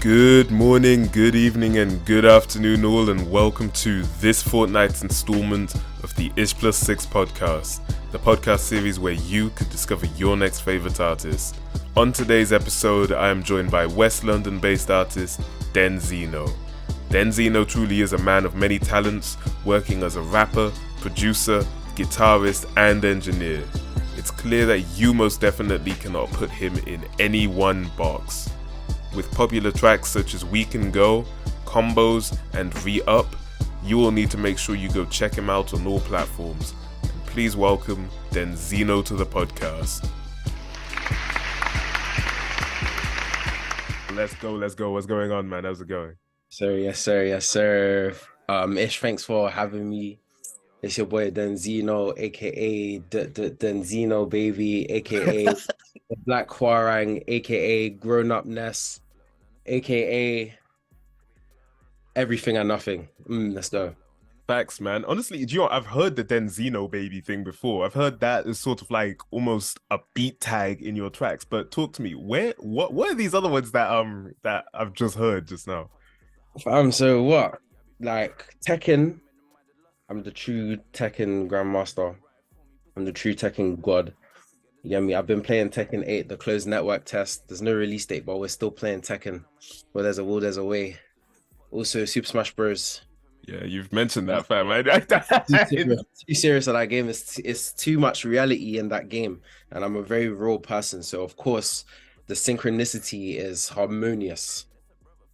Good morning, good evening, and good afternoon, all, and welcome to this fortnight's installment of the IshPlusSix Podcast, the podcast series where you could discover your next favourite artist. On today's episode, I am joined by West London-based artist DENZINO. DENZINO truly is a man of many talents, working as a rapper, producer, guitarist, and engineer. It's clear that you most definitely cannot put him in any one box. With popular tracks such as We Can Go, Combos, and Re-Up, you will need to make sure you go check him out on all platforms. And please welcome DENZINO to the podcast. Let's go. What's going on, man? How's it going? Yes, sir. Ish, thanks for having me. It's your boy DENZINO, aka DENZINO baby, aka the Black Huarang, aka Grown Up Ness, aka everything and nothing. Let's go. Facts, man. Honestly, do you know, I've heard the DENZINO baby thing before. I've heard that as sort of like almost a beat tag in your tracks. But talk to me, what are these other ones that I've just heard just now? So what? Like Tekken, I'm the true Tekken Grandmaster. I'm the true Tekken God. You get me? I've been playing Tekken 8, the closed network test. There's no release date, but we're still playing Tekken. Where there's a will, there's a way. Also, Super Smash Bros. Yeah, you've mentioned that, fam. Too serious at that game. It's too much reality in that game. And I'm a very raw person. So, of course, the synchronicity is harmonious.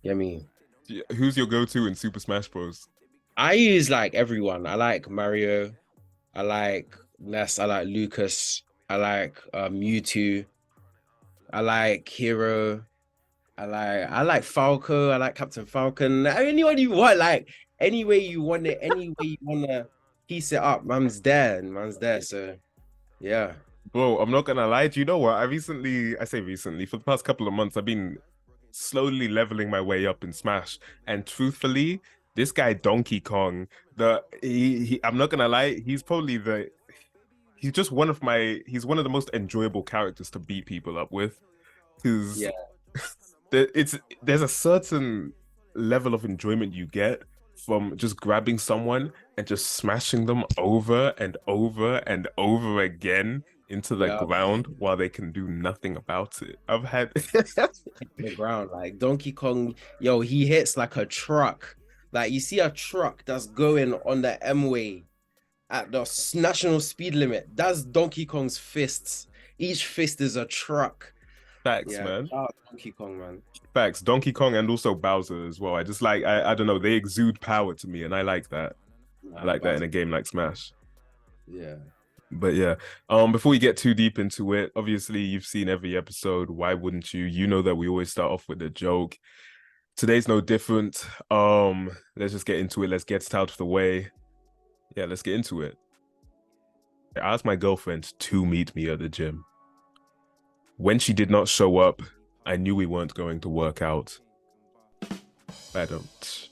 You get me? Who's your go-to in Super Smash Bros? I use like everyone. I like Mario. I like Ness. I like Lucas. I like Mewtwo. I like Hero. I like Falco. I like Captain Falcon. Anyone you want, like any way you want it, any way you wanna piece it up, man's there. So yeah. Bro, I'm not gonna lie. Do you know what? I say recently, for the past couple of months, I've been slowly leveling my way up in Smash. And truthfully, this guy Donkey Kong, I'm not gonna lie, he's just one of the most enjoyable characters to beat people up with. Because there's a certain level of enjoyment you get from just grabbing someone and just smashing them over and over and over again into the ground while they can do nothing about it. I've had the ground, like Donkey Kong, he hits like a truck. Like you see a truck that's going on the M-way at the national speed limit. That's Donkey Kong's fists. Each fist is a truck. Facts, man. Donkey Kong, man. Facts. Donkey Kong and also Bowser as well. I just like, I don't know, they exude power to me, and I like that. I like that in a game like Smash. Yeah. But yeah, before we get too deep into it, obviously you've seen every episode. Why wouldn't you? You know that we always start off with a joke. Today's no different. Let's just get into it. Let's get it out of the way. Yeah, let's get into it. I asked my girlfriend to meet me at the gym. When she did not show up, I knew we weren't going to work out. I don't.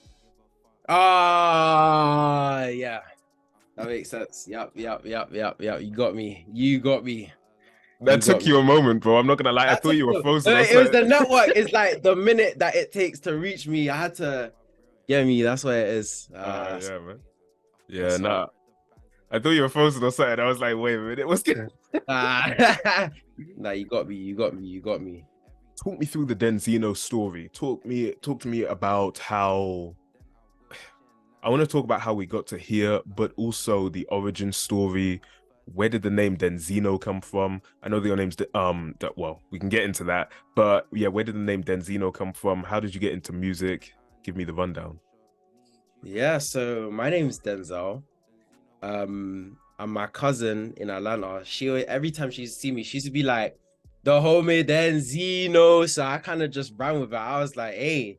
Yeah. That makes sense. Yep. You got me. That took you a moment, bro. I'm not gonna lie. I thought you were frozen. It was the network. It's like the minute that it takes to reach me. I had to get me. That's where it is. Yeah, man. Yeah, nah. I thought you were frozen or something. I was like, wait a minute, what's good? Nah, you got me. Talk me through the DENZINO story. Talk to me about how. I want to talk about how we got to here, but also the origin story. Where did the name DENZINO come from? I know that your name's we can get into that, but yeah, where did the name DENZINO come from? How did you get into music? Give me the rundown. Yeah, so my name's Denzel. And my cousin in Atlanta, every time she see me, she used to be like, the homie DENZINO. So I kind of just ran with it. I was like, hey,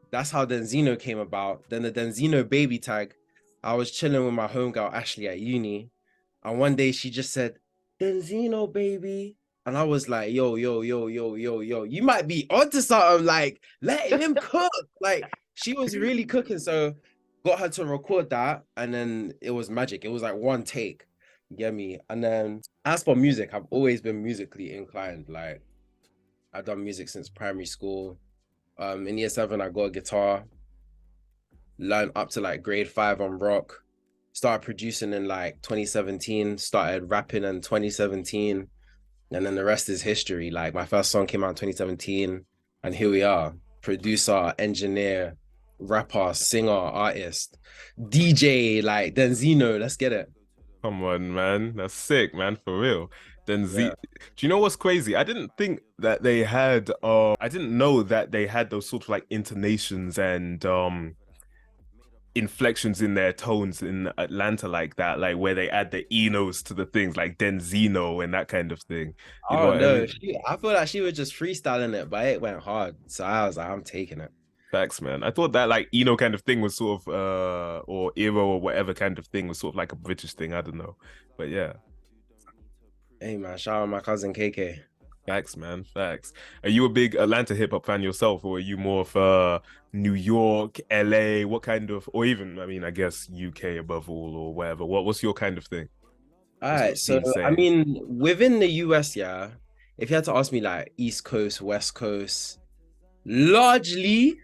that's how DENZINO came about. Then the DENZINO baby tag, I was chilling with my homegirl Ashley at uni. And one day she just said, DENZINO baby. And I was like, yo, you might be onto something. Like, let him cook. Like, she was really cooking. So got her to record that. And then it was magic. It was like one take. You get me? And then as for music, I've always been musically inclined. Like, I've done music since primary school. In year 7, I got a guitar, learned up to like grade 5 on rock, started producing in like 2017, started rapping in 2017, and then the rest is history. Like my first song came out in 2017, and here we are. Producer, engineer, rapper, singer, artist, DJ, like DENZINO. Let's get it. Come on, man. That's sick, man, for real. Then Yeah. do you know what's crazy? I didn't think that they had I didn't know that they had those sort of like intonations and inflections in their tones in Atlanta like that, like where they add the enos to the things like Denzino and that kind of thing. You know Oh what I no, mean? I feel like she was just freestyling it, but it went hard. So I was like, I'm taking it. Facts, man. I thought that like Eno kind of thing was sort of or Eero or whatever kind of thing was sort of like a British thing. I don't know. But yeah. Hey man, shout out my cousin KK. Facts, man. Facts. Are you a big Atlanta hip hop fan yourself, or are you more of New York, LA? What kind of, or even, I mean, I guess UK above all, or whatever. What's your kind of thing? All What's your right, so scene I saying? mean, within the US, yeah, if you had to ask me like East Coast, West Coast, largely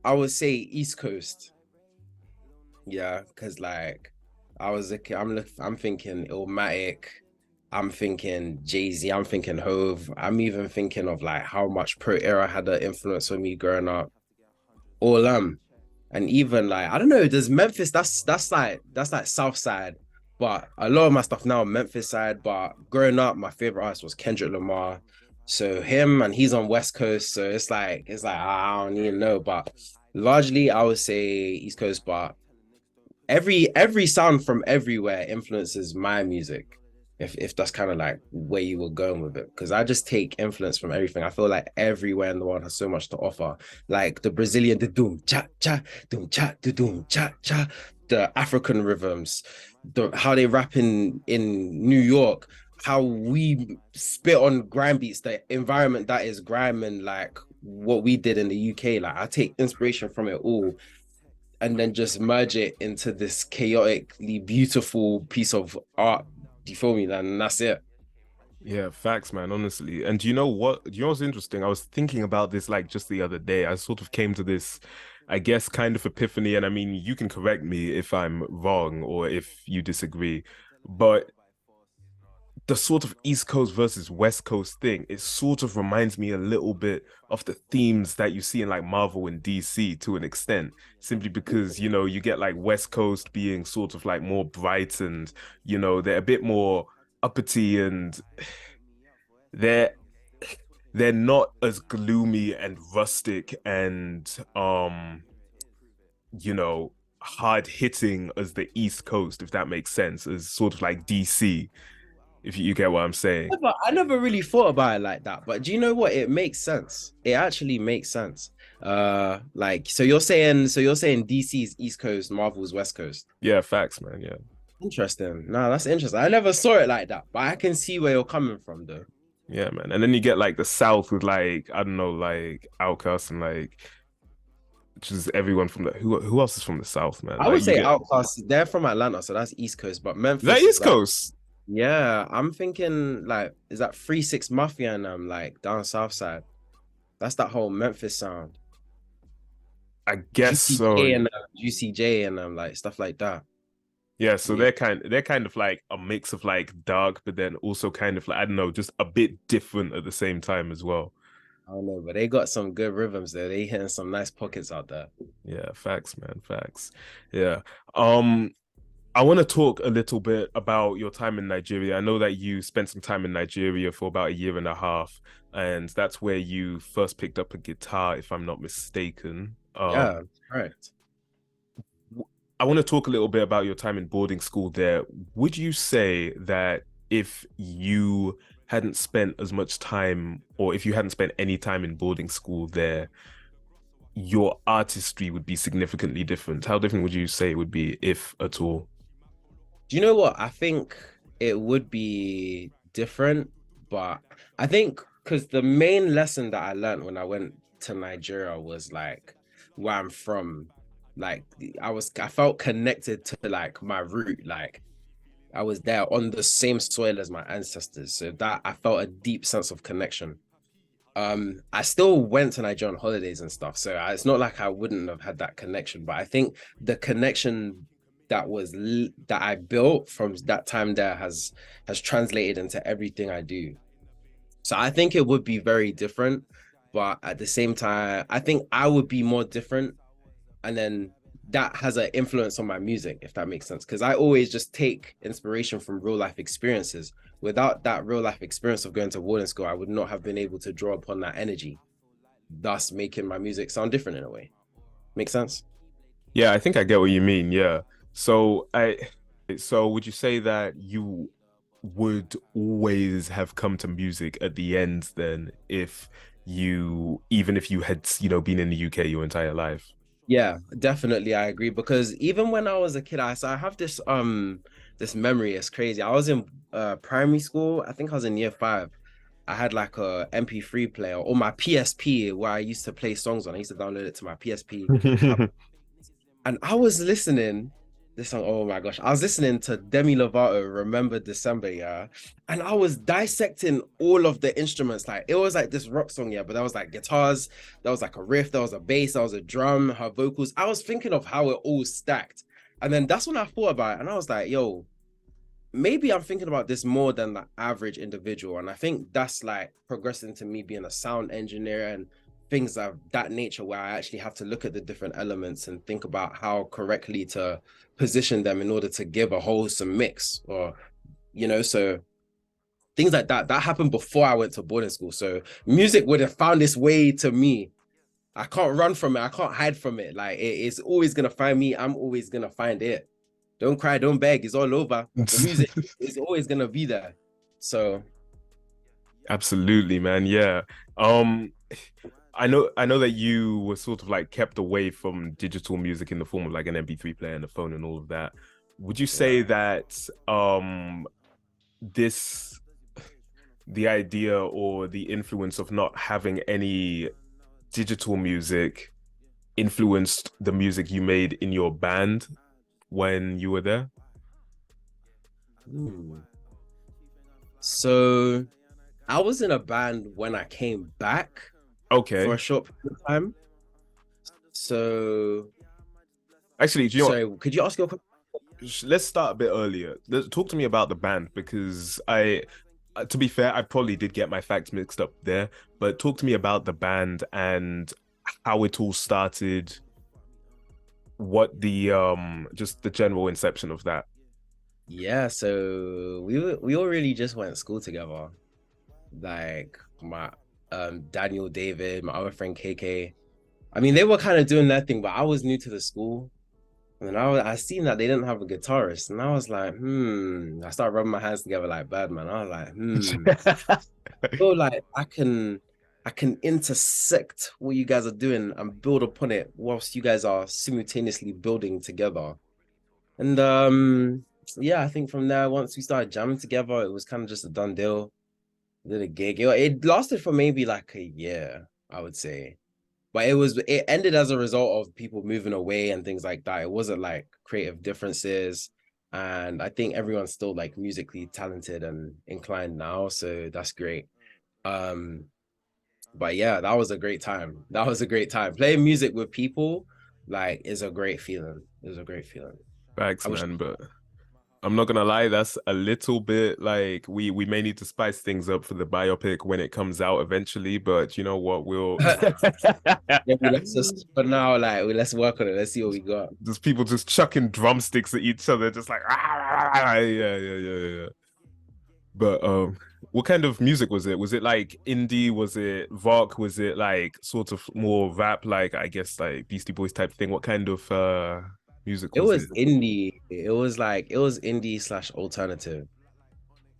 I would say East Coast. Yeah, because like I was a kid, I'm thinking Illmatic, I'm thinking Jay-Z, I'm thinking Hove, I'm even thinking of like how much Pro Era had an influence on me growing up. All and even like I don't know, there's Memphis, that's like South Side, but a lot of my stuff now Memphis side. But growing up, my favorite artist was Kendrick Lamar. So him and he's on West Coast, so it's like I don't even know, but largely I would say East Coast, but every sound from everywhere influences my music. If that's kind of like where you were going with it, because I just take influence from everything. I feel like everywhere in the world has so much to offer. Like the Brazilian, the doom cha, the doom cha cha, the African rhythms, how they rap in New York, how we spit on grime beats, the environment that is grime, and like what we did in the UK. Like I take inspiration from it all and then just merge it into this chaotically beautiful piece of art. Do you feel me? And that's it. Yeah, facts, man, honestly. And do you know what? Do you know what's interesting? I was thinking about this like just the other day. I sort of came to this, I guess, kind of epiphany. And I mean, you can correct me if I'm wrong or if you disagree. But the sort of East Coast versus West Coast thing, it sort of reminds me a little bit of the themes that you see in like Marvel and DC to an extent, simply because, you know, you get like West Coast being sort of like more bright and, you know, they're a bit more uppity and they're they're not as gloomy and rustic and you know, hard hitting as the East Coast, if that makes sense, as sort of like DC, if you get what I'm saying. But I never really thought about it like that. But do you know what? It makes sense. It actually makes sense. Like so you're saying DC's East Coast, Marvel's West Coast. Yeah, facts, man. Yeah. Interesting. No, that's interesting. I never saw it like that, but I can see where you're coming from though. Yeah, man. And then you get like the South with like, I don't know, like Outkast and like just everyone from the who else is from the South, man? I Like would you say get Outkast, they're from Atlanta, so that's East Coast, but is that Memphis is East like, Coast? yeah, I'm thinking like, is that 3 6 Mafia and like down South Side? That's that whole Memphis sound. I guess Juicy so. J and Juicy J and like stuff like that. Yeah, so Yeah, they're kind of like a mix of like dark, but then also kind of like I don't know, just a bit different at the same time as well. I don't know, but they got some good rhythms there. They hitting some nice pockets out there. Yeah, facts, man, facts. Yeah. Um, I want to talk a little bit about your time in Nigeria. I know that you spent some time in Nigeria for about a year and a half, and that's where you first picked up a guitar, if I'm not mistaken. Yeah, right. I want to talk a little bit about your time in boarding school there. Would you say that if you hadn't spent as much time, or if you hadn't spent any time in boarding school there, your artistry would be significantly different? How different would you say it would be, if at all? Do you know what? I think it would be different, but I think because the main lesson that I learned when I went to Nigeria was like where I'm from. Like I felt connected to like my root. Like I was there on the same soil as my ancestors. So that I felt a deep sense of connection. I still went to Nigeria on holidays and stuff, so it's not like I wouldn't have had that connection. But I think the connection that I built from that time there has translated into everything I do. So I think it would be very different, but at the same time, I think I would be more different, and then that has an influence on my music, if that makes sense. Because I always just take inspiration from real life experiences. Without that real life experience of going to boarding school, I would not have been able to draw upon that energy, thus making my music sound different in a way. Make sense? Yeah, I think I get what you mean. Yeah. So so would you say that you would always have come to music at the end then if even if you had, been in the UK your entire life? Yeah, definitely, I agree. Because even when I was a kid, I have this memory. It's crazy. I was in primary school. I think I was in year 5. I had like a MP3 player or my PSP where I used to play songs on. I used to download it to my PSP. And I was listening this song. Oh my gosh. I was listening to Demi Lovato, Remember December, yeah. And I was dissecting all of the instruments. Like it was like this rock song, yeah, but there was like guitars, there was like a riff, there was a bass, there was a drum, her vocals. I was thinking of how it all stacked. And then that's when I thought about it. And I was like, yo, maybe I'm thinking about this more than the average individual. And I think that's like progressing to me being a sound engineer and things of that nature, where I actually have to look at the different elements and think about how correctly to position them in order to give a wholesome mix, or, so things like that happened before I went to boarding school. So music would have found its way to me. I can't run from it. I can't hide from it. Like it's always going to find me. I'm always going to find it. Don't cry, don't beg. It's all over. The music is always going to be there. So. Absolutely, man. Yeah. I know that you were sort of like kept away from digital music in the form of like an MP3 player and a phone and all of that. Would you say that the idea or the influence of not having any digital music influenced the music you made in your band when you were there? So I was in a band when I came back. Okay. For a short period of time. So actually, do you know could you ask your question? Let's start a bit earlier. Talk to me about the band, because to be fair, I probably did get my facts mixed up there, but talk to me about the band and how it all started, what the just the general inception of that. Yeah, so we all really just went to school together. Like my Daniel, David, my other friend KK. I mean, they were kind of doing their thing, but I was new to the school. And then I seen that they didn't have a guitarist, and I was like, I started rubbing my hands together like Birdman. I was like, so like I can intersect what you guys are doing and build upon it whilst you guys are simultaneously building together. And yeah, I think from there, once we started jamming together, it was kind of just a done deal. Did a gig. It lasted for maybe like a year, I would say. But it ended as a result of people moving away and things like that. It wasn't like creative differences. And I think everyone's still like musically talented and inclined now. So that's great. But yeah, that was a great time. That was a great time. Playing music with people like is a great feeling. It was a great feeling. Thanks, man, but I'm not gonna lie, that's a little bit like we may need to spice things up for the biopic when it comes out eventually, but you know what, we'll let's just for now, like let's work on it. Let's see what we got. There's people just chucking drumsticks at each other, just like yeah. But what kind of music was it? Was it like indie? Was it rock? Was it like sort of more rap, like I guess like Beastie Boys type thing? What kind of music was it? Indie. It was indie / alternative.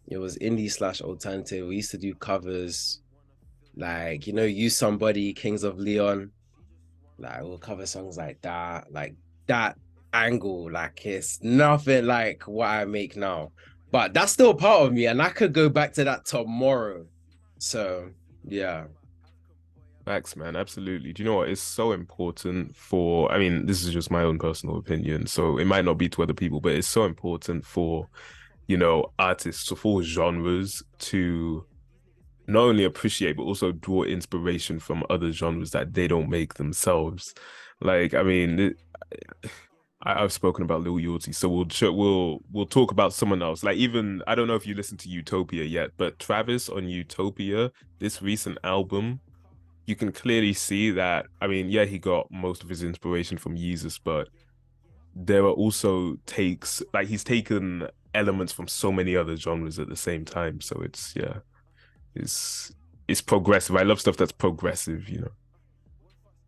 It was indie / alternative. We used to do covers, like Use Somebody, Kings of Leon. Like we'll cover songs like that angle. Like it's nothing like what I make now. But that's still part of me, and I could go back to that tomorrow. So yeah. Facts, man, absolutely. Do you know what? It's so important for, I mean, this is just my own personal opinion, so it might not be to other people, but it's so important for, artists of all genres to not only appreciate but also draw inspiration from other genres that they don't make themselves. Like, I mean, I've spoken about Lil Yachty, so we'll talk about someone else. Like, even I don't know if you listened to Utopia yet, but Travis on Utopia, this recent album, you can clearly see that. I mean, yeah, he got most of his inspiration from Yeezus, but there are also takes, like he's taken elements from so many other genres at the same time. So it's, yeah, it's it's progressive. I love stuff that's progressive, you know.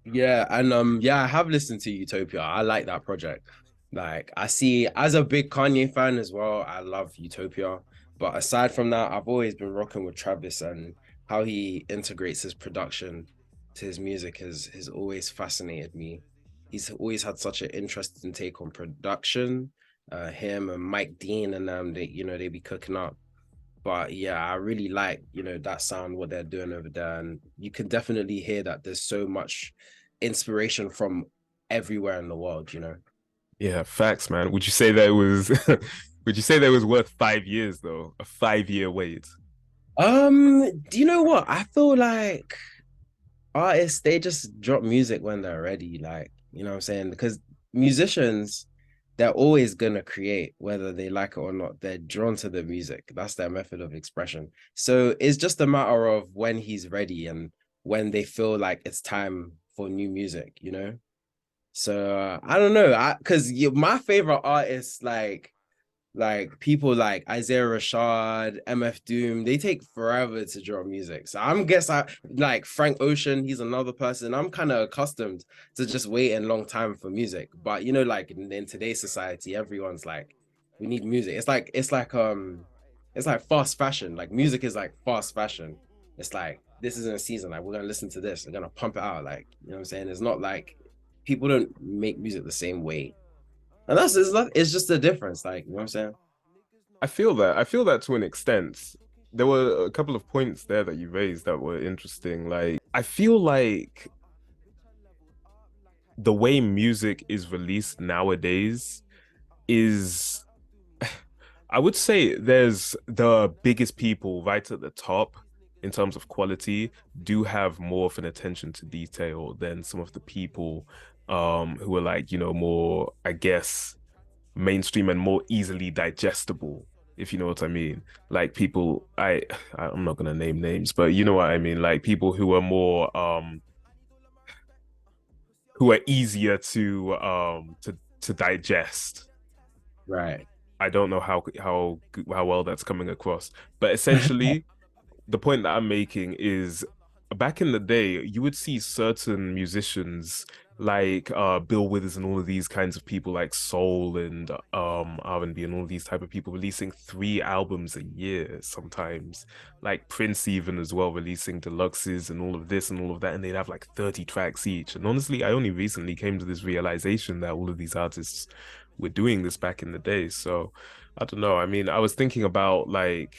Yeah, and yeah, I have listened to Utopia. I like that project. Like I see as a big Kanye fan as well, I love Utopia. But aside from that, I've always been rocking with Travis, and how he integrates his production to his music has always fascinated me. He's always had such an interesting take on production. Him and Mike Dean and they they be cooking up. But yeah, I really like, that sound, what they're doing over there. And you can definitely hear that there's so much inspiration from everywhere in the world. Yeah, facts, man. Would you say that was would you say that was worth 5 years though? A 5 year wait. Do you know what? I feel like artists, they just drop music when they're ready, like, you know what I'm saying? Because musicians, they're always gonna create, whether they like it or not. They're drawn to the music. That's their method of expression. So it's just a matter of when he's ready and when they feel like it's time for new music. So I don't know. Because my favorite artists, like people like Isaiah Rashad, MF Doom, they take forever to draw music. So I like Frank Ocean, he's another person. I'm kind of accustomed to just waiting a long time for music. But like in today's society, everyone's like, we need music. It's like fast fashion. Like music is like fast fashion. It's like this isn't a season. Like we're gonna listen to this, we're gonna pump it out. Like, you know what I'm saying? It's not like people don't make music the same way. And it's just the difference, like, you know what I'm saying? I feel that. I feel that to an extent. There were a couple of points there that you raised that were interesting. Like, I feel like the way music is released nowadays is, I would say there's the biggest people right at the top in terms of quality do have more of an attention to detail than some of the people who are like, more, I guess, mainstream and more easily digestible, if you know what I mean. Like people, I'm not gonna name names, but you know what I mean. Like people who are more who are easier to digest. Right. I don't know how well that's coming across, but essentially the point that I'm making is back in the day, you would see certain musicians like Bill Withers and all of these kinds of people like soul and R&B and all these type of people releasing 3 albums a year sometimes. Like Prince even as well releasing deluxes and all of this and all of that, and they'd have like 30 tracks each. And honestly, I only recently came to this realization that all of these artists were doing this back in the day. So I don't know. I mean, I was thinking about like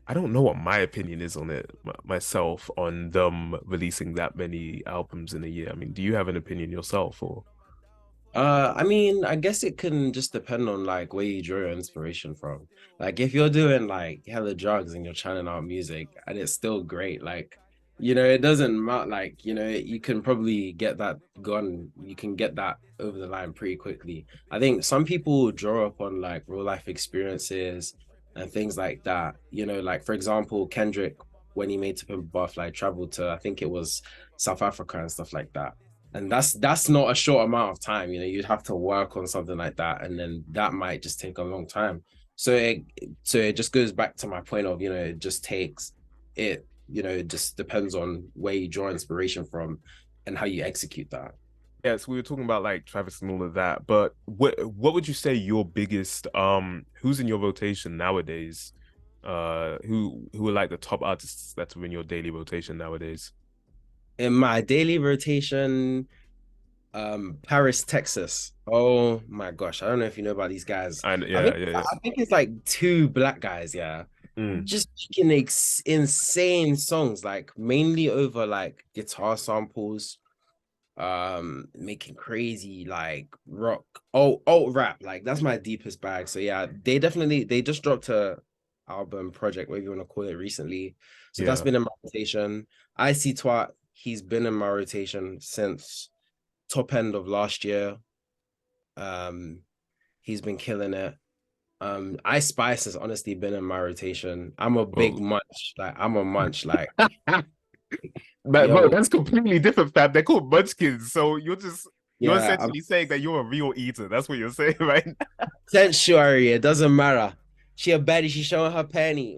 I don't know what my opinion is on it myself on them releasing that many albums in a year. I mean, do you have an opinion yourself or? I mean, I guess it can just depend on like where you draw your inspiration from. Like if you're doing like hella drugs and you're chanting out music and it's still great, like, it doesn't matter. Like, you can probably get that gone. You can get that over the line pretty quickly. I think some people draw upon like real life experiences and things like that. Like for example, Kendrick, when he made To Pimp a Butterfly, traveled to, I think it was South Africa and stuff like that, and that's not a short amount of time. You'd have to work on something like that, and then that might just take a long time. So it just goes back to my point of, it just takes it, it just depends on where you draw inspiration from and how you execute that. Yeah, so we were talking about like Travis and all of that, but what would you say your biggest who's in your rotation nowadays? Who are like the top artists that are in your daily rotation nowadays? In my daily rotation, Paris, Texas. Oh my gosh, I don't know if you know about these guys. And I yeah, think yeah, yeah. I think it's like two black guys, yeah. Mm. Just making insane songs, like mainly over like guitar samples, making crazy like rock, alt rap. Like that's my deepest bag. So yeah, they just dropped album, project, whatever you want to call it, recently. So that's Yeah. been in my rotation. I See Twat, he's been in my rotation since top end of last year. He's been killing it. Ice Spice has honestly been in my rotation. I'm a big Well, munch. Like I'm a munch. Like but bro, yo, that's completely different, fam. They're called munchkins, so you're yeah, I'm essentially saying that you're a real eater. That's what you're saying, right? sensuary. It doesn't matter. She a baddie. She's showing her panty.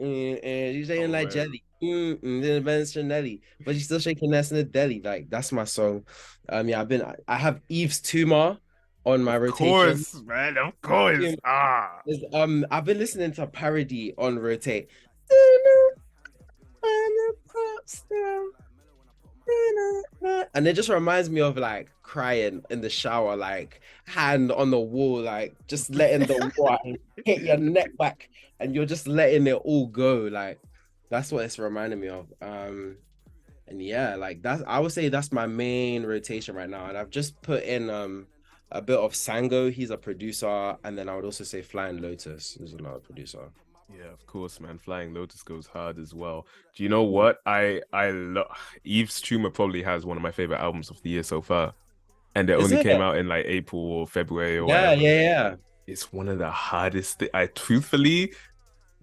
She's shaking Oh like man. jelly. Then Ben Chanelly, but she's still shaking ass in the deli. Like that's my song. Yeah, I have Eve's Tumor on my Of rotation. course, man. Of course. Ah. I've been listening to Parody on rotate. And it just reminds me of like crying in the shower, like hand on the wall, like just letting the water hit your neck back, and you're just letting it all go. Like that's what it's reminding me of. And yeah, like that's I would say that's my main rotation right now. And I've just put in a bit of Sango, he's a producer, and then I would also say Flying Lotus is another producer. Yeah, of course, man. Flying Lotus goes hard as well. Do you know what? I love Eve's Tumor probably has one of my favorite albums of the year so far. And it Is only it? came out in like April or February or Yeah, whatever. yeah, yeah. It's one of the hardest I truthfully,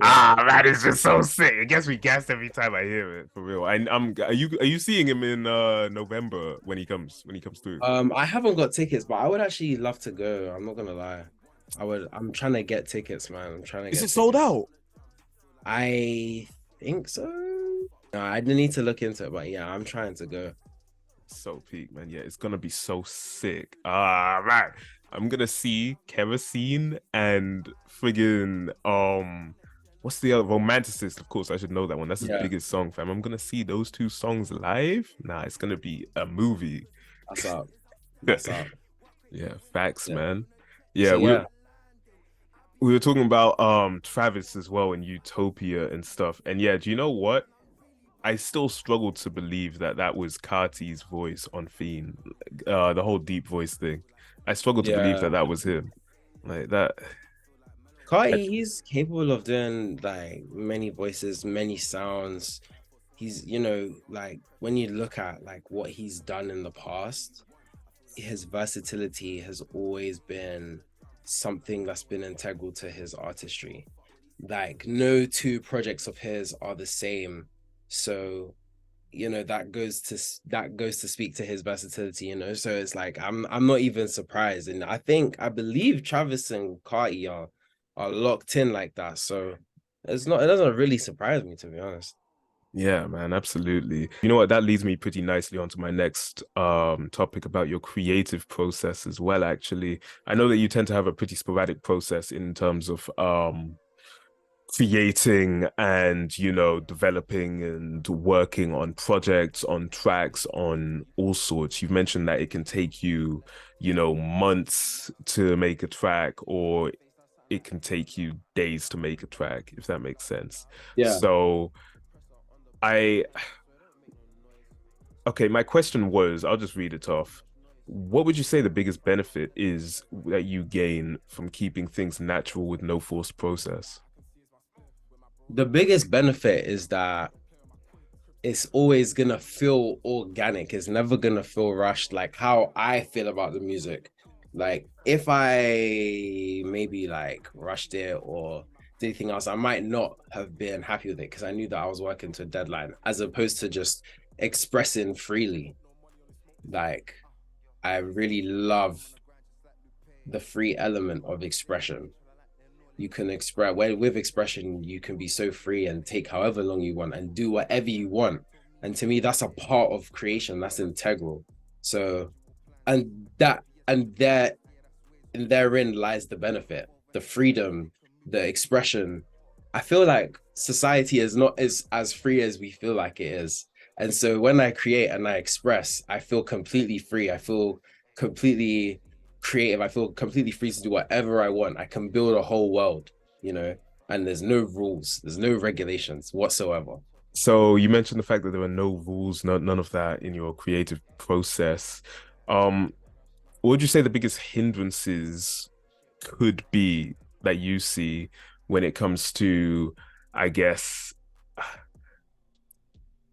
Yeah. man, it's just so sick. It gets me gassed every time I hear it, for real. I'm are you seeing him in November when he comes through? I haven't got tickets, but I would actually love to go. I'm not gonna lie. I'm trying to get tickets, man. I'm trying to Is get it sold tickets. out? I think so. No, I need to look into it, but yeah, I'm trying to go. So peak, man. Yeah, it's gonna be so sick. Ah, man. I'm gonna see Kerosene and friggin' what's the other Romanticist? Of course, I should know that one. That's his Yeah, biggest song, fam. I'm gonna see those two songs live. Nah, it's gonna be a movie. that's up. That's up. Yeah, facts, Yeah. man. So Yeah, yeah, we were talking about Travis as well and Utopia and stuff. And yeah, do you know what? I still struggle to believe that that was Carti's voice on Fiend, the whole deep voice thing. I struggle to believe that yeah. that was him, like that. Carti, he's capable of doing like many voices, many sounds. He's, like when you look at like what he's done in the past, his versatility has always been something that's been integral to his artistry. Like no two projects of his are the same. So, that goes to speak to his versatility. So it's like I'm not even surprised. And I believe Travis and Carti are locked in like that. So it doesn't really surprise me, to be honest. Yeah, man, absolutely. You know what? That leads me pretty nicely onto my next topic about your creative process as well, actually. I know that you tend to have a pretty sporadic process in terms of creating and developing and working on projects, on tracks, on all sorts. You've mentioned that it can take you months to make a track, or it can take you days to make a track, if that makes sense. Yeah. So I okay, my question was, I'll just read it off. What would you say the biggest benefit is that you gain from keeping things natural with no forced process? The biggest benefit is that it's always gonna feel organic. It's never gonna feel rushed, like how I feel about the music. Like if I maybe like rushed it or did anything else, I might not have been happy with it because I knew that I was working to a deadline, as opposed to just expressing freely. Like I really love the free element of expression. You can express with expression, you can be so free and take however long you want and do whatever you want. And to me, that's a part of creation. That's integral. So, and therein lies the benefit, the freedom, the expression. I feel like society is not as free as we feel like it is. And so when I create and I express, I feel completely free. I feel completely creative. I feel completely free to do whatever I want. I can build a whole world, and there's no rules, there's no regulations whatsoever. So you mentioned the fact that there are no rules, none of that in your creative process. Um, what would you say the biggest hindrances could be that you see when it comes to I guess,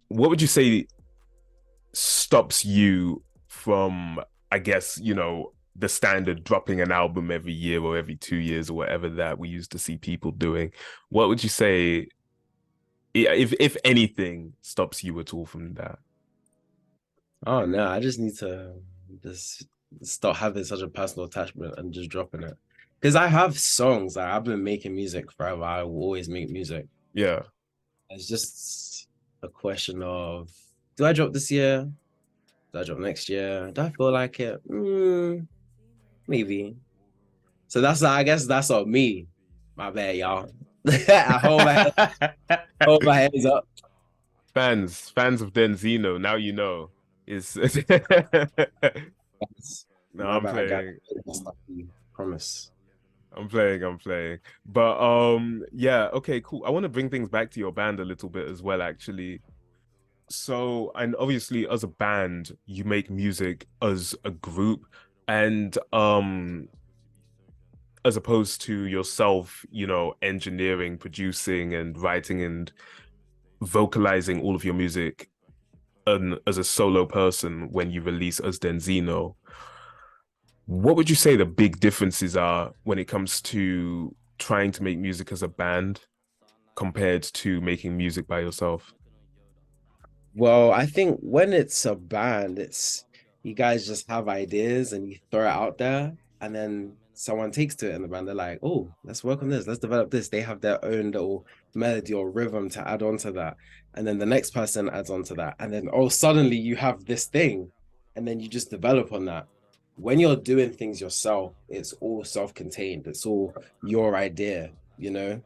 what would you say stops you from, I guess, the standard dropping an album every year or every 2 years or whatever that we used to see people doing? What would you say, if anything, stops you at all from that? Oh no, I just need to just stop having such a personal attachment and just dropping it. Because I have songs, like I've been making music forever. I will always make music. Yeah. It's just a question of, do I drop this year? Do I drop next year? Do I feel like it? Maybe. So I guess that's on me. My bad, y'all. I hold my hands up. Fans of Denzino, now you know. Is No, My I'm bad, I got playing. it. Promise. I'm playing. But yeah, okay, cool. I want to bring things back to your band a little bit as well, actually. So, and obviously as a band, you make music as a group, and as opposed to yourself, engineering, producing and writing and vocalizing all of your music as a solo person when you release as Denzino. What would you say the big differences are when it comes to trying to make music as a band compared to making music by yourself? Well, I think when it's a band, it's you guys just have ideas and you throw it out there, and then someone takes to it in the band. They're like, "Oh, let's work on this. Let's develop this." They have their own little melody or rhythm to add on to that, and then the next person adds on to that, and then suddenly you have this thing, and then you just develop on that. When you're doing things yourself, it's all self-contained. It's all your idea, you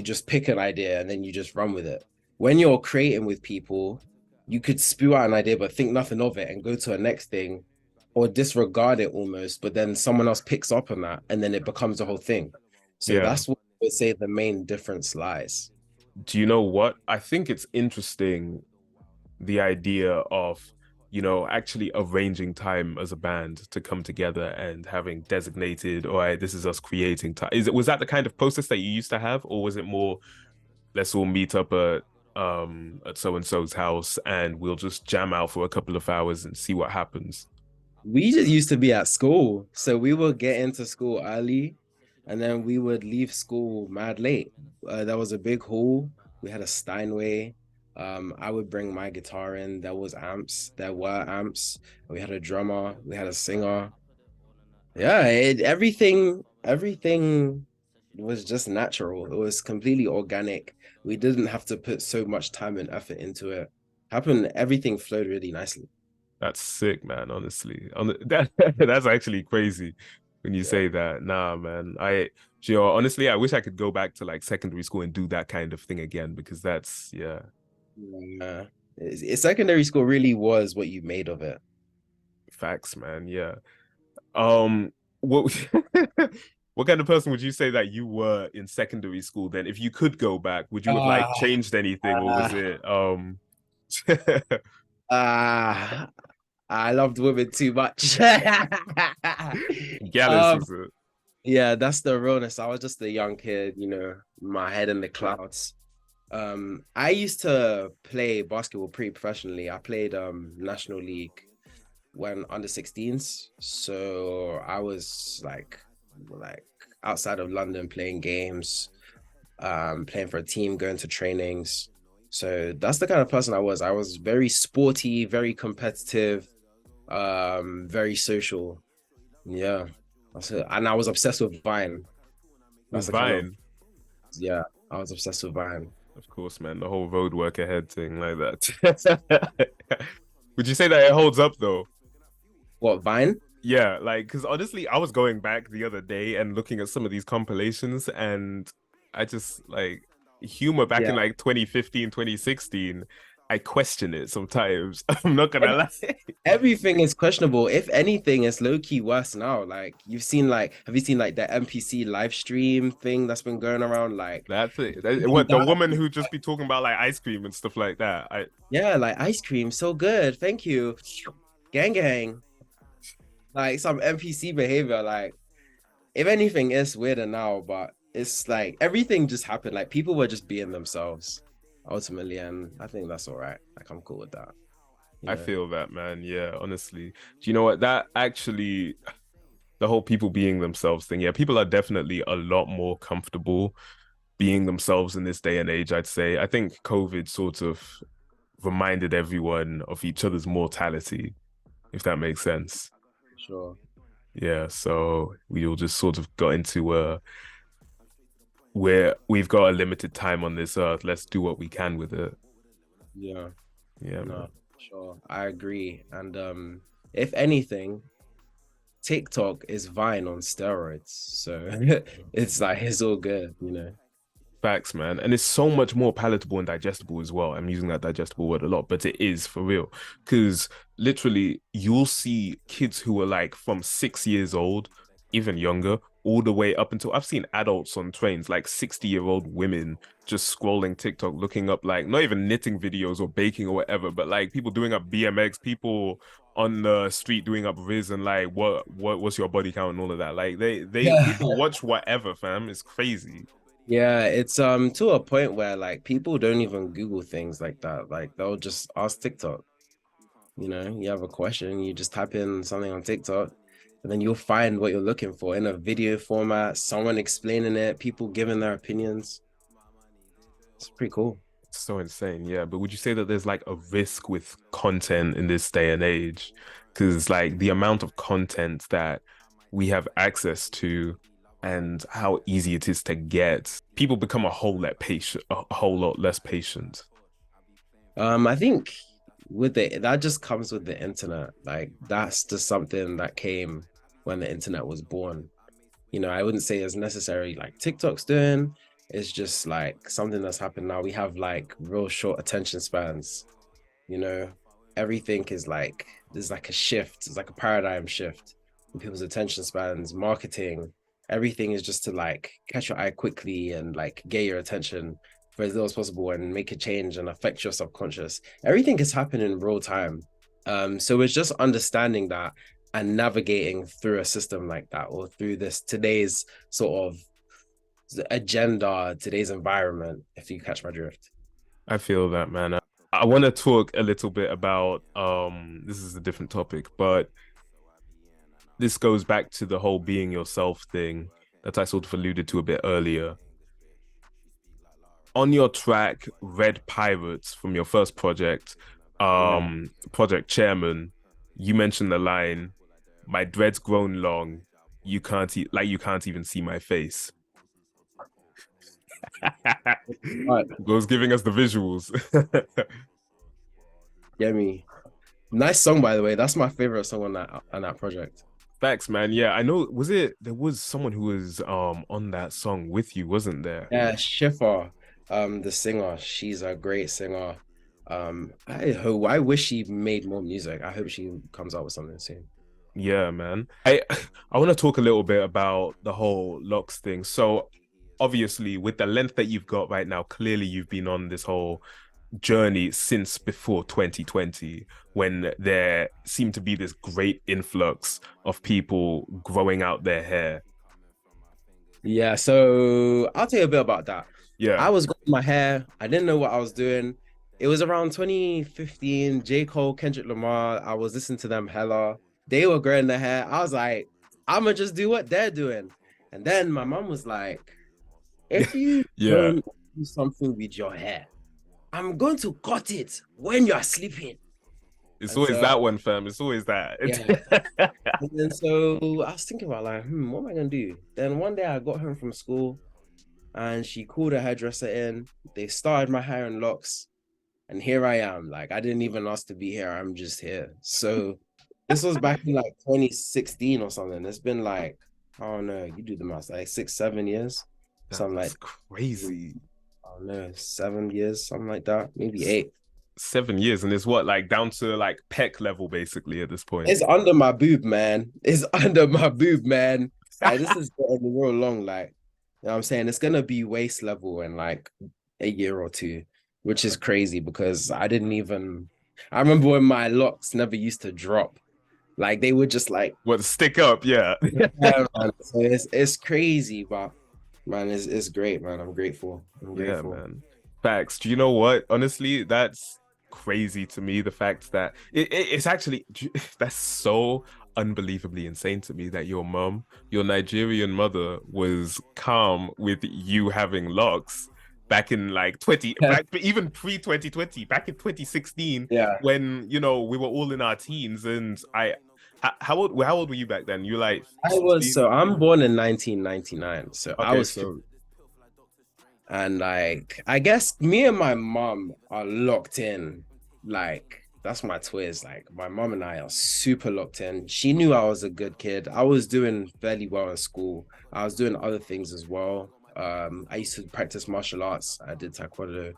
just pick an idea and then you just run with it. When you're creating with people, you could spew out an idea but think nothing of it and go to a next thing or disregard it almost, but then someone else picks up on that and then it becomes a whole thing. So Yeah. that's what I would say the main difference lies. Do you know what? I think it's interesting, the idea of, actually arranging time as a band to come together and having designated, all right, this is us creating time. Was that the kind of process that you used to have, or was it more, let's all meet up at so and so's house and we'll just jam out for a couple of hours and see what happens? We just used to be at school. So we would get into school early and then we would leave school mad late. There was a big hall. We had a Steinway. I would bring my guitar in. There were amps. We had a drummer. We had a singer. Yeah, everything was just natural. It was completely organic. We didn't have to put so much time and effort into it. Everything flowed really nicely. That's sick, man. Honestly, that's actually crazy when you say that. Nah, man. Honestly, I wish I could go back to like secondary school and do that kind of thing again, because that's, yeah. Secondary school really was what you made of it. Facts, man. Yeah. What what kind of person would you say that you were in secondary school then? If you could go back, would you have like changed anything, or was it I loved women too much. Gallus, was it? Yeah, that's the realness. I was just a young kid, my head in the clouds. I used to play basketball pretty professionally. I played National League when under 16s. So I was like outside of London playing games, playing for a team, going to trainings. So that's the kind of person I was. I was very sporty, very competitive, very social. Yeah. And I was obsessed with Vine. That's Vine. Yeah, I was obsessed with Vine. Of course, man. The whole road work ahead thing like that. Would you say that it holds up though? What, Vine? Yeah, like, because honestly, I was going back the other day and looking at some of these compilations, and I just like Humour back in like 2015, 2016. I question it sometimes. I'm not gonna lie. Everything is questionable. If anything, it's low-key worse now. Like have you seen like the NPC live stream thing that's been going around? Like that's it. What, the woman who just be talking about like ice cream and stuff like that. Yeah, like ice cream, so good. Thank you. Gang. Like some NPC behavior. Like if anything, it's weirder now, but it's like everything just happened. Like people were just being themselves ultimately, and I think that's all right. Like I'm cool with that. I feel that, man. Yeah, honestly. Do you know what? That actually, the whole people being themselves thing, yeah, people are definitely a lot more comfortable being themselves in this day and age, I'd say. I think COVID sort of reminded everyone of each other's mortality, if that makes sense. Sure. Yeah, so we all just sort of got into where we've got a limited time on this earth. Let's do what we can with it. Yeah. Yeah, No, man. sure. I agree. And if anything, TikTok is Vine on steroids. So it's like it's all good, you know. Facts, man. And it's so much more palatable and digestible as well. I'm using that digestible word a lot, but it is for real. Because literally, you'll see kids who are like from 6 years old, even younger, all the way up until I've seen adults on trains, like 60-year-old women just scrolling TikTok, looking up like not even knitting videos or baking or whatever, but like people doing up BMX, people on the street doing up Riz and like what's your body count and all of that. Like they Yeah. people watch whatever, fam. It's crazy. Yeah, it's to a point where like people don't even Google things like that. Like they'll just ask TikTok. You know, you have a question, you just type in something on TikTok, and then you'll find what you're looking for in a video format, someone explaining it, people giving their opinions. It's pretty cool. So insane, yeah. But would you say that there's like a risk with content in this day and age? Because like the amount of content that we have access to and how easy it is to get, people become a whole lot less patient. I think with that just comes with the internet. Like that's just something that came when the internet was born. You know, I wouldn't say it's necessary like TikTok's doing. It's just like something that's happened now. We have like real short attention spans. You know, everything is like there's like a shift. It's like a paradigm shift in people's attention spans, marketing. Everything is just to like catch your eye quickly and like get your attention for as little as possible and make a change and affect your subconscious. Everything is happening in real time. So it's just understanding that and navigating through a system like that or through this today's sort of agenda, today's environment, if you catch my drift. I feel that, man. I want to talk a little bit about this is a different topic, but this goes back to the whole being yourself thing that I sort of alluded to a bit earlier. On your track, Red Pirates from your first project, Yeah. Project Chairman, you mentioned the line, "My dread's grown long, you can't even see my face." But Was giving us the visuals. get me. Nice song, by the way. That's my favorite song on that project. Facts, man. Yeah, I know. There was someone who was on that song with you, wasn't there? Yeah, Schiffer, the singer. She's a great singer. I wish she made more music. I hope she comes out with something soon. Yeah, man. I want to talk a little bit about the whole locs thing. So obviously, with the length that you've got right now, clearly you've been on this whole journey since before 2020, when there seemed to be this great influx of people growing out their hair. Yeah, so I'll tell you a bit about that. Yeah. I was growing my hair. I didn't know what I was doing. It was around 2015, J. Cole, Kendrick Lamar. I was listening to them hella. They were growing their hair. I was like, I'm gonna just do what they're doing. And then my mom was like, if you Yeah. don't do something with your hair, I'm going to cut it when you are sleeping. It's And always so, that one, fam. It's always that. yeah. And then so I was thinking about like, what am I gonna do? Then one day I got home from school and she called a hairdresser in. They started my hair in locks, and here I am. Like I didn't even ask to be here. I'm just here. So this was back in like 2016 or something. It's been like, I don't know, you do the math, like 6, 7 years, something like That's crazy. I don't know, 7 years, something like that, maybe 8. 7 years, and it's what, like down to like peck level basically at this point. It's under my boob, man. It's under my boob, man. Like this is getting real long. Like, you know what I'm saying? It's gonna be waist level in like a year or two, which is crazy because I didn't even I remember when my locks never used to drop. Like they would just like What, stick up? Yeah. yeah, man. So it's crazy, but Man, it's great, man. I'm grateful. I'm Yeah, grateful. man. Facts. Do you know what? Honestly, that's crazy to me. The fact that it's actually that's so unbelievably insane to me that your mom, your Nigerian mother, was calm with you having locks back in like 20, back even pre 2020, back in 2016, Yeah. when we were all in our teens. And how old were you back then? You like I'm born in 1999, so I okay, was so and like I guess me and my mom are locked in. Like that's my twist. Like my mom and I are super locked in. She knew I was a good kid. I was doing fairly well in school. I was doing other things as well. I used to practice martial arts. I did taekwondo.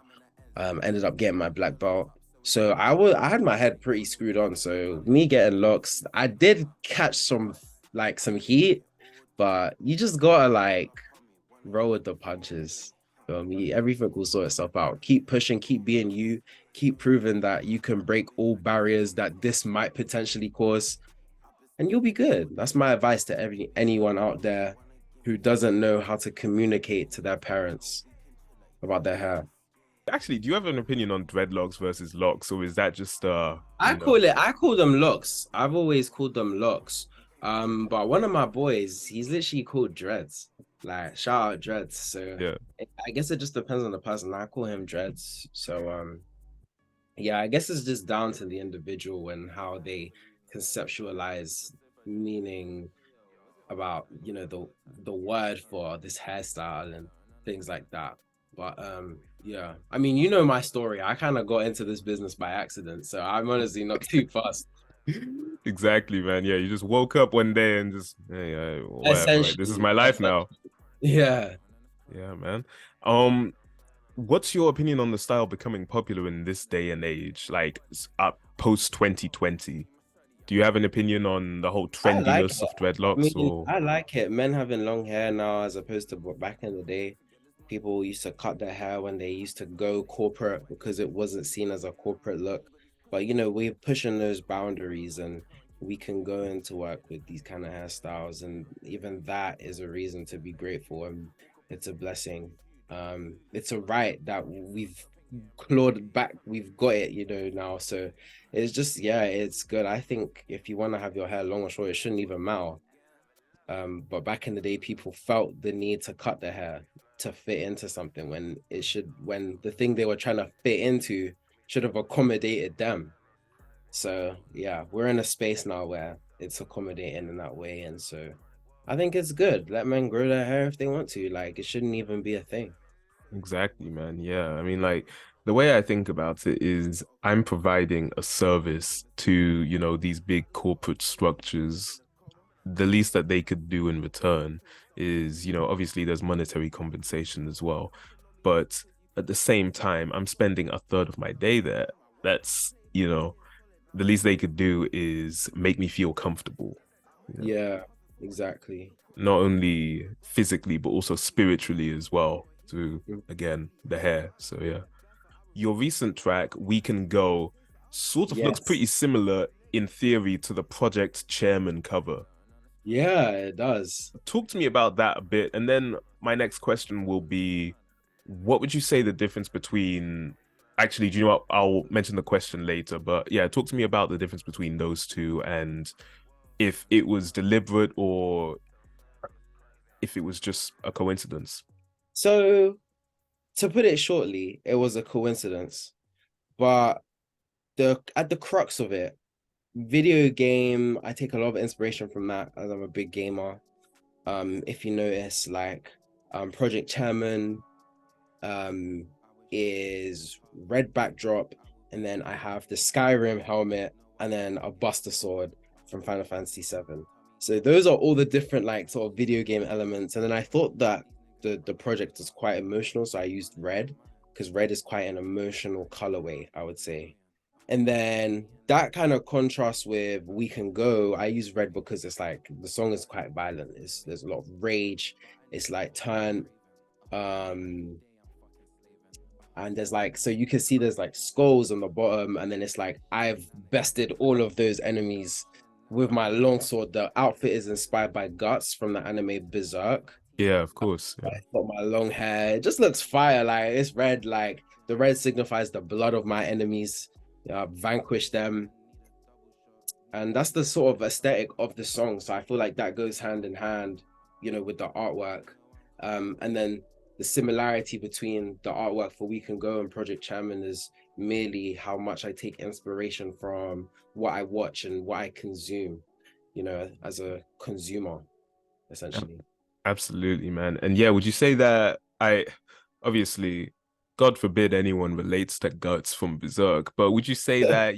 Ended up getting my black belt. So I had my head pretty screwed on. So me getting locks, I did catch some heat, but you just gotta like roll with the punches. Feel me? Everything will sort itself out. Keep pushing, keep being you, keep proving that you can break all barriers that this might potentially cause, and you'll be good. That's my advice to anyone out there who doesn't know how to communicate to their parents about their hair. actually, do you have an opinion on dreadlocks versus locks, or is that just I call them locks. I've always called them locks. But one of my boys, he's literally called dreads. Like shout out dreads. So yeah. I guess it just depends on the person. I call him dreads. So yeah, I guess it's just down to the individual and how they conceptualize meaning about the word for this hairstyle and things like that. But yeah, I mean, you know my story. I kind of got into this business by accident, so I'm honestly not too fast. Exactly, man. Yeah, you just woke up one day and just, hey, whatever. Like, this is Essentially, my life now. yeah. Yeah, man. Um, what's your opinion on the style becoming popular in this day and age, like post 2020? Do you have an opinion on the whole I like trendiness it. of dreadlocks, or I like it. Men having long hair now, as opposed to back in the day, people used to cut their hair when they used to go corporate because it wasn't seen as a corporate look. But we're pushing those boundaries, and we can go into work with these kind of hairstyles, and even that is a reason to be grateful, and it's a blessing. It's a right that we've clawed back. We've got it, now. So it's just, yeah, it's good. I think if you want to have your hair long or short, it shouldn't even matter. But back in the day, people felt the need to cut their hair to fit into something when the thing they were trying to fit into should have accommodated them. So yeah, we're in a space now where it's accommodating in that way. And so I think it's good. Let men grow their hair if they want to. Like, it shouldn't even be a thing. exactly, man? Yeah, I mean, like the way I think about it is I'm providing a service to, these big corporate structures. The least that they could do in return is, obviously there's monetary compensation as well. But at the same time, I'm spending a third of my day there. That's, the least they could do is make me feel comfortable. Yeah, exactly. Not only physically, but also spiritually as well, through, again, the hair. So, yeah. Your recent track, We Can Go, sort of looks Yes. pretty similar in theory to the Project Chairman cover. Yeah, it does. Talk to me about that a bit. And then my next question will be, what would you say the difference between, actually, do you know what? I'll mention the question later, but yeah, talk to me about the difference between those two and if it was deliberate or if it was just a coincidence. So to put it shortly, it was a coincidence. But at the crux of it, video game, I take a lot of inspiration from that as I'm a big gamer. If you notice, like Project Chairman is red backdrop, and then I have the Skyrim helmet and then a Buster Sword from Final Fantasy VII. So those are all the different like sort of video game elements. And then I thought that the project was quite emotional, so I used red because red is quite an emotional colorway, I would say. And then that kind of contrasts with We Can Go. I use red because it's like the song is quite violent. There's a lot of rage. It's like turn, and there's like, so you can see there's like skulls on the bottom, and then it's like I've bested all of those enemies with my longsword. The outfit is inspired by Guts from the anime Berserk. Yeah, of course. Yeah. I've got my long hair. It just looks fire. Like it's red. Like the red signifies the blood of my enemies. Yeah, I've vanquished them. And that's the sort of aesthetic of the song. So I feel like that goes hand in hand, with the artwork. And then the similarity between the artwork for We Can Go and Project Chairman is merely how much I take inspiration from what I watch and what I consume, as a consumer, essentially. Absolutely, man. And yeah, would you say that obviously, God forbid anyone relates to Guts from Berserk, but would you say that,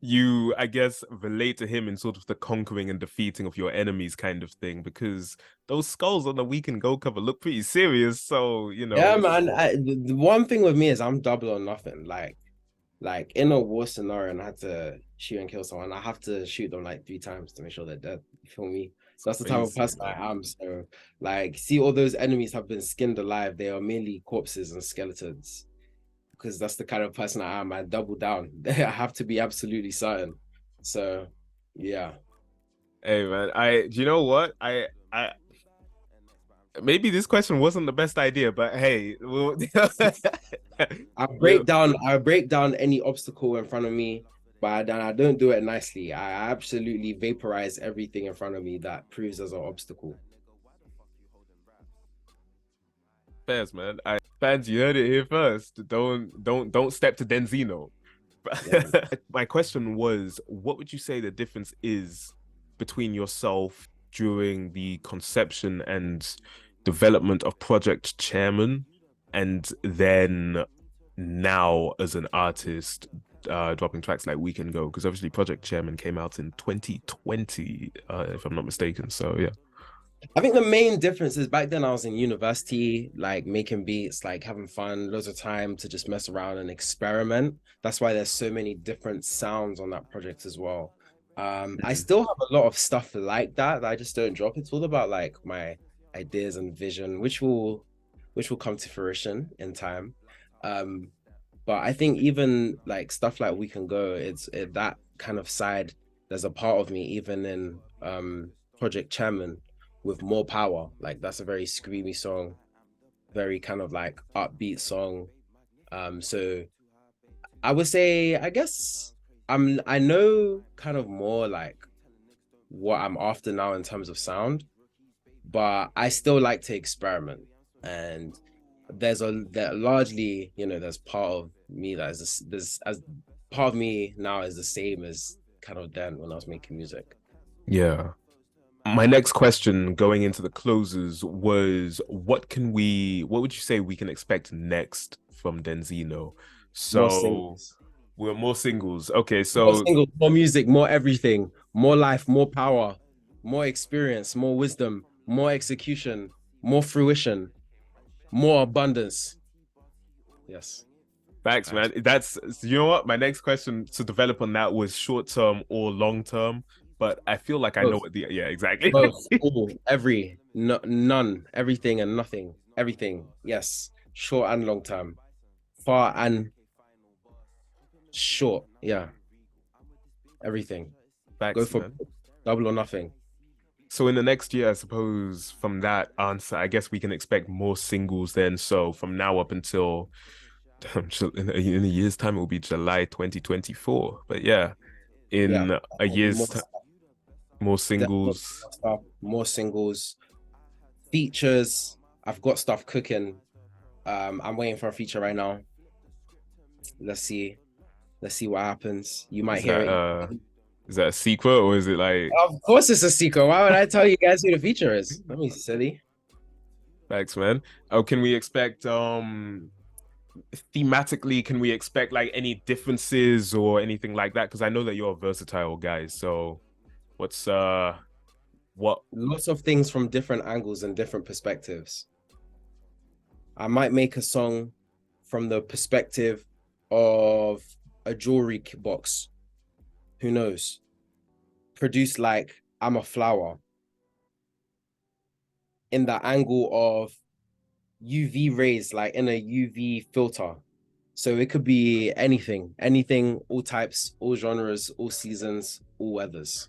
you, I guess, relate to him in sort of the conquering and defeating of your enemies kind of thing? Because those skulls on the We Can Go cover look pretty serious. So, Yeah, man. The one thing with me is I'm double or nothing. Like in a war scenario and I had to shoot and kill someone, I have to shoot them like 3 times to make sure they're dead. You feel me? So that's the type of crazy, person man. I am. So like, see, all those enemies have been skinned alive. They are merely corpses and skeletons. Because that's the kind of person I am. I double down. I have to be absolutely certain. So yeah. Hey, man, do you know what? Maybe this question wasn't the best idea, but hey, we'll, I break down any obstacle in front of me, but I don't do it nicely. I absolutely vaporize everything in front of me that proves as an obstacle. fans, man. Fans, you heard it here first. Don't step to DENZINO. Yeah. My question was, what would you say the difference is between yourself during the conception and development of Project Chairman and then now as an artist dropping tracks like We Can Go? Because obviously Project Chairman came out in 2020, if I'm not mistaken. So yeah. I think the main difference is back then I was in university, like making beats, like having fun, loads of time to just mess around and experiment. That's why there's so many different sounds on that project as well. I still have a lot of stuff like that I just don't drop. It's all about like my ideas and vision, which will come to fruition in time. Um, but I think even like stuff like We Can Go, that kind of side. There's a part of me even in Project Chairman with more power. Like that's a very screamy song, very kind of like upbeat song. So I would say, I guess I know kind of more like what I'm after now in terms of sound, but I still like to experiment. And that largely, there's part of me that is there's as part of me now is the same as kind of then when I was making music. Yeah. My next question going into the closes was what would you say we can expect next from DENZINO? More So singles. we're more singles. Okay, More so singles, more music, more everything, more life, more power, more experience, more wisdom, more execution, more fruition, more abundance. Yes. thanks, man. That's you know what? My next question to develop on that was short term or long term, but I feel like I know Both. what the yeah, exactly. Both. All. Every. No, none. Everything and nothing. Everything. Yes. Short and long term. Far and short. Yeah. Everything. Go Thanks, for man. double or nothing. So in the next year, I suppose from that answer, I guess we can expect more singles then. So from now up until in a year's time, it will be July 2024. But yeah, Yeah. in a year's More time, stuff. more Definitely singles. more stuff. More singles. Features. I've got stuff cooking. I'm waiting for a feature right now. Let's see. Let's see what happens. You might Is hear that it. is that a secret or is it like Of course, it's a secret. Why would I tell you guys who the feature is? Let me silly. thanks, man? Oh, can we expect thematically, can we expect like any differences or anything like that? Because I know that you're a versatile guy. So what's what Lots of things from different angles and different perspectives. I might make a song from the perspective of a jewelry box. Who knows? Produce like I'm a flower in the angle of UV rays, like in a UV filter. So it could be anything, all types, all genres, all seasons, all weathers.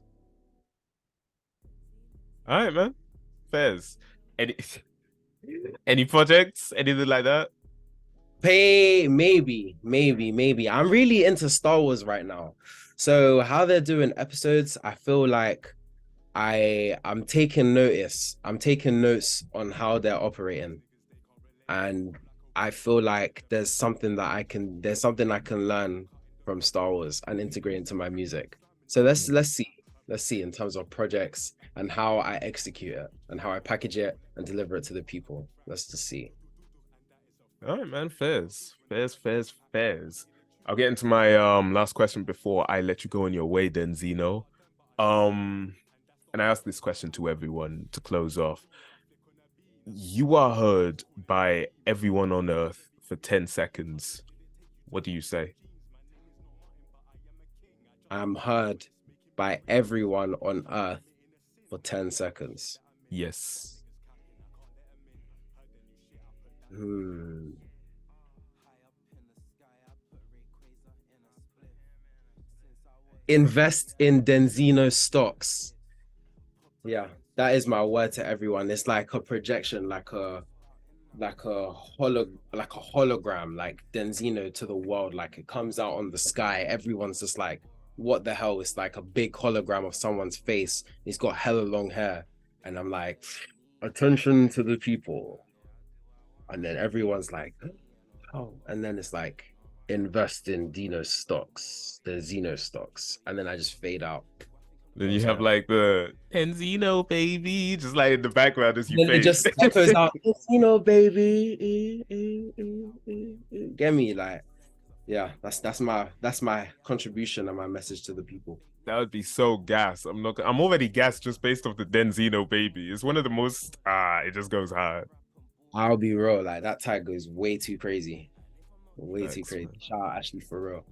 all right, man. Fairs. Any any projects? Anything like that? Maybe. I'm really into Star Wars right now. So how they're doing episodes, I feel like I'm taking notice. I'm taking notes on how they're operating. And I feel like there's something I can learn from Star Wars and integrate into my music. So let's see in terms of projects and how I execute it and how I package it and deliver it to the people. Let's just see. All right, man. Fairs. I'll get into my last question before I let you go on your way, DENZINO. And I ask this question to everyone to close off. You are heard by everyone on Earth for 10 seconds. What do you say? I'm heard by everyone on Earth for 10 seconds. Yes. Invest in DENZINO stocks. Yeah, that is my word to everyone. It's like a projection, like a hologram, like DENZINO to the world. Like it comes out on the sky. Everyone's just like, what the hell? It's like a big hologram of someone's face. He's got hella long hair. And I'm like, attention to the people. And then everyone's like, oh, and then it's like, invest in DENZINO stocks. And then I just fade out. Then you have like the DENZINO baby, just like in the background as you then fade. it just echoes out, baby. Get me? Like, yeah, that's my contribution and my message to the people. That would be so gas. I'm already gassed just based off the DENZINO baby. It's one of the most it just goes hard. I'll be real, like that tag goes way too crazy. Thanks, Too crazy. Man. Shout out Ashley for real.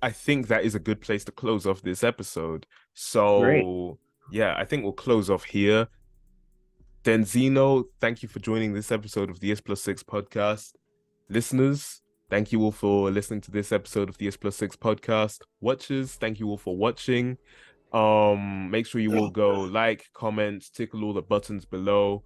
I think that is a good place to close off this episode. So Great. yeah, I think we'll close off here. DENZINO, thank you for joining this episode of the IshPlusSix Podcast. Listeners, thank you all for listening to this episode of the IshPlusSix Podcast. Watchers, thank you all for watching. Make sure you all go like, comment, tickle all the buttons below.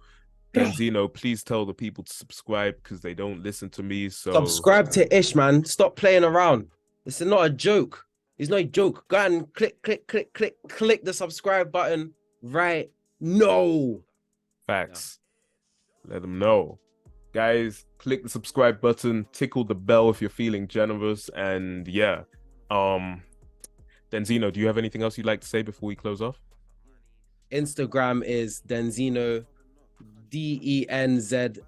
DENZINO, please tell the people to subscribe because they don't listen to me. So subscribe to Ish, man. Stop playing around. This is not a joke. It's not a joke. Go and click the subscribe button right now. Facts. Let them know. Guys, click the subscribe button, tickle the bell if you're feeling generous, and yeah. DENZINO, do you have anything else you'd like to say before we close off? Instagram is DENZINO, DENZXNO.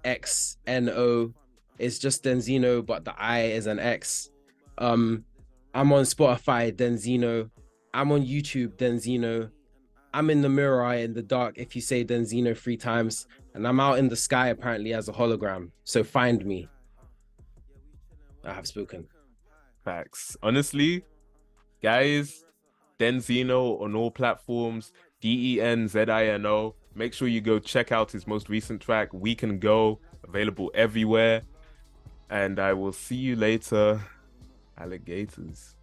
It's just DENZINO, but the I is an X. I'm on Spotify, DENZINO. I'm on YouTube, DENZINO. I'm in the mirror in the dark if you say DENZINO 3 times. And I'm out in the sky apparently as a hologram. So find me. I have spoken. Facts. Honestly, guys, DENZINO on all platforms, DENZINO. Make sure you go check out his most recent track, We Can Go, available everywhere. And I will see you later, alligators.